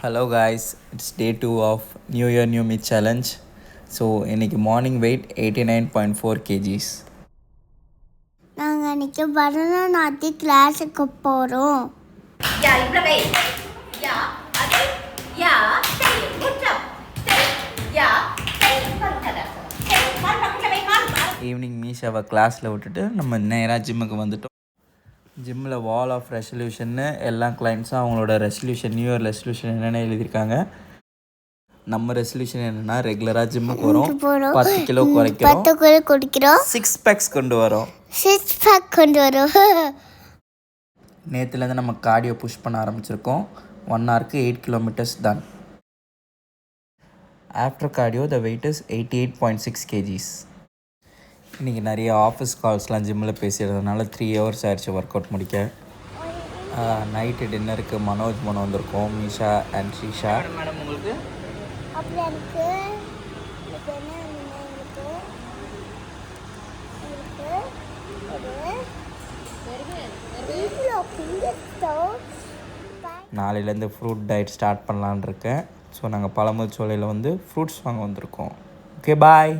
Hello guys, it's day 2 of New Year New Me challenge. So இன்னைக்கு morning weight 89.4 kgs. நாங்கள் இன்னைக்கு பரதநாட்டிய கிளாஸுக்கு போகிறோம். ஈவினிங் மீஷாவை கிளாஸில் விட்டுட்டு நம்ம நேராக ஜிம்முக்கு வந்துட்டோம். ஜிம்மில் வால் ஆஃப் ரெசல்யூஷன்னு எல்லா கிளைண்ட்ஸும் அவங்களோட ரெசல்யூஷன் நியூ இயர் ரெசல்யூஷன் என்னென்ன எழுதியிருக்காங்க. நம்ம ரெசல்யூஷன் என்னென்னா ரெகுலராக ஜிம்முக்கு வரோம், 10 கிலோ குறைக்கிறோம், 6 பேக்ஸ் கொண்டு வரோம். நேற்றுலேருந்து நம்ம கார்டியோ புஷ் பண்ண ஆரம்பிச்சிருக்கோம். 1 ஹவருக்கு 8 kilometers done. After cardio the weight is 88.6 kgs. இன்றைக்கி நிறைய ஆஃபீஸ் கால்ஸ்லாம் ஜிம்மில் பேசிடுறதுனால 3 hours ஆயிடுச்சு ஒர்க் அவுட் முடிக்க. நைட்டு டின்னருக்கு மனோஜ் மனோ வந்திருக்கோம், மீஷா அண்ட் ஸ்ரீஷா. மேடம் உங்களுக்கு நாளையிலேருந்து ஃப்ரூட் டயட் ஸ்டார்ட் பண்ணலான் இருக்கேன். ஸோ நாங்கள் பழமுதிர்ச்சோலையில் ஃப்ரூட்ஸ் வாங்க வந்திருக்கோம். Okay bye.